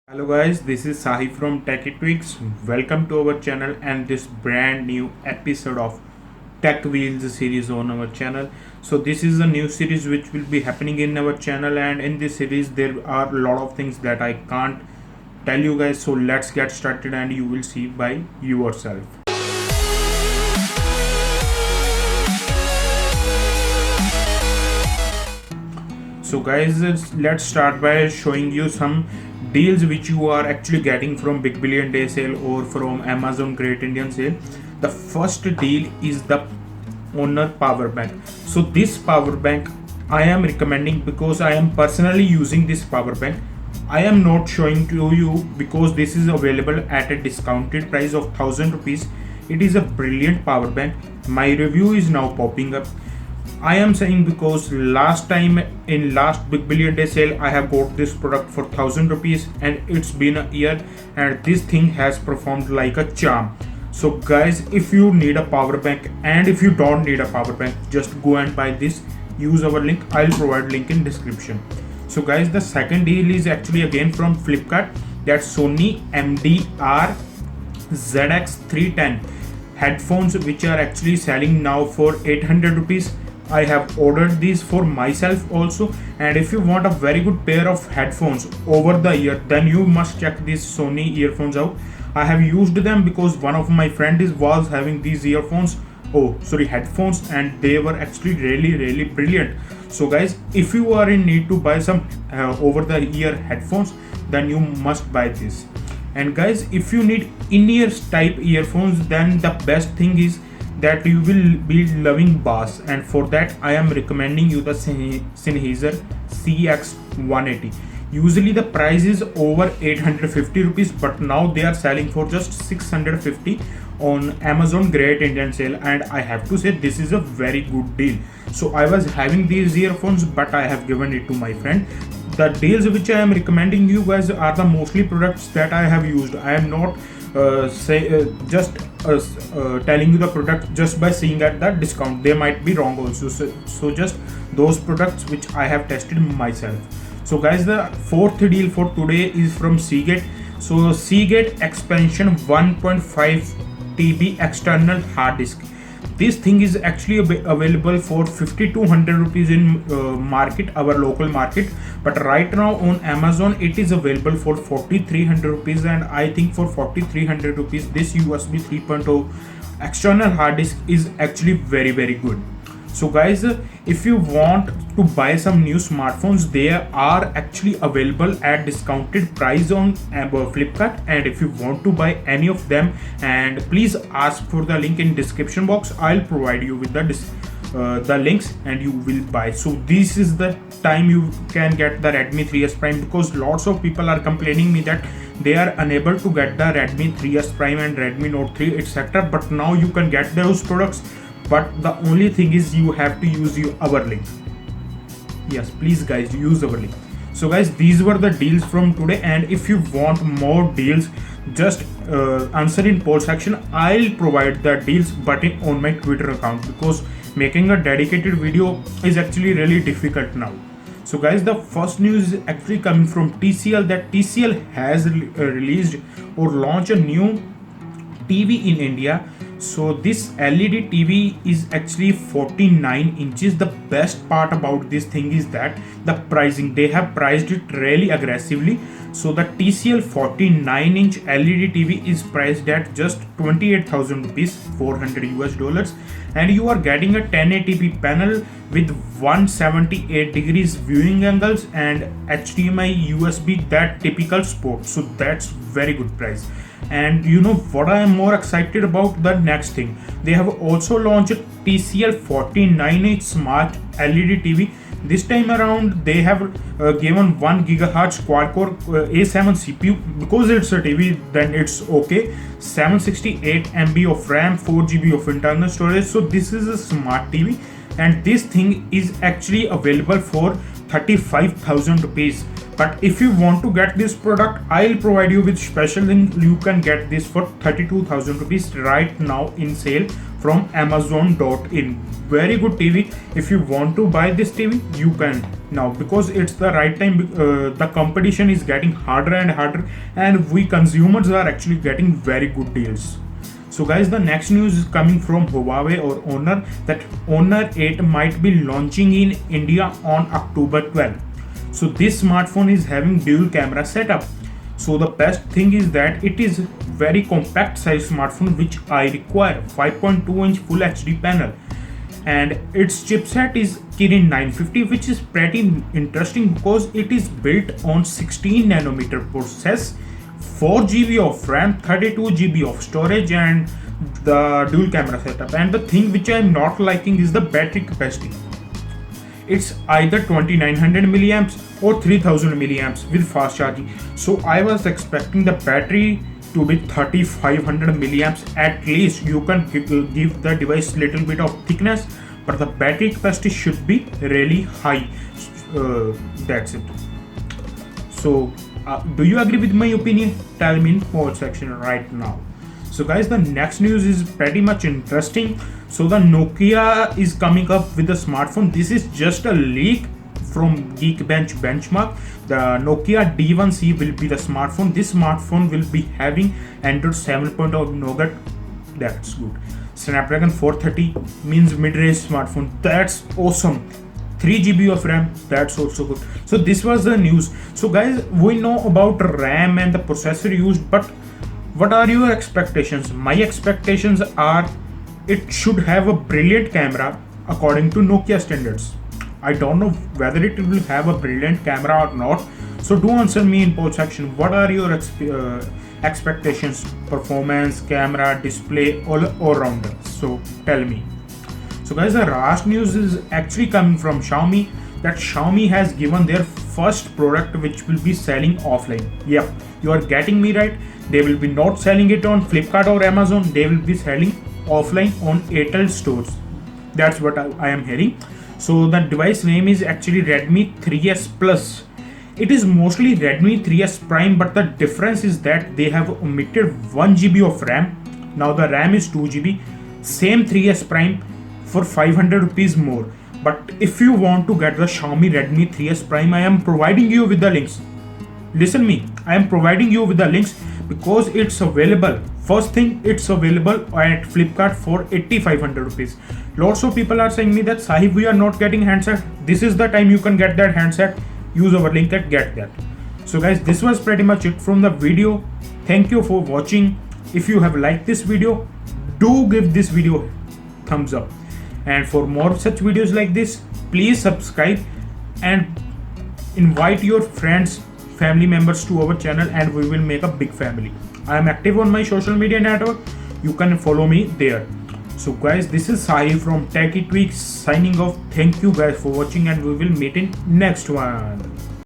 Hello guys, this is Sahi from Techie Tweaks. Welcome to our channel and this brand new episode of Tech Wheels series on our channel. So this is a new series which will be happening in our channel, and in this series there are a lot of things that I can't tell you guys. So let's get started and you will see by yourself. So guys, let's start by showing you some deals which you are actually getting from Big Billion Day sale or from Amazon Great Indian Sale. The first deal is the Honor power bank. So this power bank I am recommending because I am personally using this power bank. I am not showing to you because this is available at a discounted price of 1000 rupees. It is a brilliant power bank. My review is now popping up. I am saying because last time in last Big Billion Day sale I have got this product for 1000 rupees and it's been a year and this thing has performed like a charm. So guys, if you need a power bank and if you don't need a power bank, just go and buy this. Use our link. I'll provide link in description. So guys, the second deal is actually again from Flipkart. That's Sony MDR ZX310 headphones which are actually selling now for 800 rupees. I have ordered these for myself also, and if you want a very good pair of headphones over the ear, then you must check these Sony earphones out. I have used them because one of my friends was having these headphones, and they were actually really brilliant. So guys, if you are in need to buy some over the ear headphones, then you must buy this. And guys, if you need in-ear type earphones, then the best thing is that you will be loving bass, and for that I am recommending you the Sennheiser CX180. Usually the price is over 850 rupees, but now they are selling for just 650 on Amazon Great Indian Sale, and I have to say this is a very good deal. So I was having these earphones, but I have given it to my friend. The deals which I am recommending you guys are the mostly products that I have used. I am not telling you the product just by seeing at the discount. They might be wrong also. So just those products which I have tested myself. So guys, the fourth deal for today is from Seagate. So Seagate Expansion 1.5 TB external hard disk. This thing is actually available for 5200 rupees in market, our local market, but right now on Amazon it is available for 4300 rupees, and I think for 4300 rupees this USB 3.0 external hard disk is actually very good. So guys, if you want to buy some new smartphones, they are actually available at discounted price on Flipkart, and if you want to buy any of them, and please ask for the link in description box. I'll provide you with the links and you will buy. So this is the time you can get the Redmi 3S Prime, because lots of people are complaining me that they are unable to get the Redmi 3S Prime and Redmi Note 3 etc, but now you can get those products, but the only thing is you have to use our link. Yes, please guys, use our link. So guys, these were the deals from today, and if you want more deals, just answer in poll section. I'll provide the deals button on my Twitter account, because making a dedicated video is actually really difficult now. So guys, the first news is actually coming from TCL, that TCL has released or launched a new TV in India. So this LED TV is actually 49 inches. The best part about this thing is that the pricing, they have priced it really aggressively. So the TCL 49-inch LED TV is priced at just 28,000 rupees, $400, and you are getting a 1080p panel with 178 degrees viewing angles and HDMI USB, that typical sport. So that's very good price. And you know what I am more excited about? The next thing, they have also launched TCL 49-inch smart LED TV. This time around they have given 1 GHz quad-core A7 CPU. Because it's a TV, then it's okay. 768 MB of RAM, 4 GB of internal storage. So this is a smart TV, and this thing is actually available for 35,000 rupees. But if you want to get this product, I'll provide you with special link. You can get this for 32,000 rupees right now in sale from Amazon.in. Very good TV. If you want to buy this TV, you can now, because it's the right time. The competition is getting harder and harder, and we consumers are actually getting very good deals. So guys, the next news is coming from Huawei or Honor, that Honor 8 might be launching in India on October 12th. So this smartphone is having dual camera setup. So the best thing is that it is very compact size smartphone which I require, 5.2-inch full HD panel, and its chipset is Kirin 950, which is pretty interesting because it is built on 16 nanometer process, 4 GB of RAM, 32 GB of storage, and the dual camera setup. And the thing which I am not liking is the battery capacity. It's either 2900 milliamps or 3000 milliamps with fast charging. So I was expecting the battery to be 3500 milliamps at least. You can give the device little bit of thickness, but the battery capacity should be really high. That's it. So do you agree with my opinion? Tell me in comment section right now. So guys, the next news is pretty much interesting. So the Nokia is coming up with a smartphone. This is just a leak from Geekbench benchmark. The Nokia D1C will be the smartphone. This smartphone will be having Android 7.0 Nougat. That's good. Snapdragon 430 means mid-range smartphone. That's awesome. 3 GB of RAM, that's also good. So this was the news. So guys, we know about RAM and the processor used, but what are your expectations? My expectations are it should have a brilliant camera according to Nokia standards. I don't know whether it will have a brilliant camera or not. So do answer me in post section. What are your expectations? Performance, camera, display, all around. So tell me. So guys, the last news is actually coming from Xiaomi, that Xiaomi has given their first product which will be selling offline. Yep, you are getting me right. They will be not selling it on Flipkart or Amazon. They will be selling offline on Airtel stores. That's what I am hearing. So the device name is actually Redmi 3S Plus. It is mostly Redmi 3S Prime, but the difference is that they have omitted 1 GB of RAM. Now the RAM is 2 GB. Same 3S Prime for 500 rupees more. But if you want to get the Xiaomi Redmi 3S Prime, I am providing you with the links. Listen me, I am providing you with the links because it's available. First thing, it's available at Flipkart for 8500 rupees. Lots of people are saying me that Sahib, we are not getting handset. This is the time you can get that handset. Use our link and get that. So guys, this was pretty much it from the video. Thank you for watching. If you have liked this video, do give this video thumbs up. And for more such videos like this, please subscribe and invite your friends, family members to our channel, and we will make a big family. I am active on my social media network. You can follow me there. So guys, this is Sahil from Techie Tweaks signing off. Thank you guys for watching, and we will meet in next one.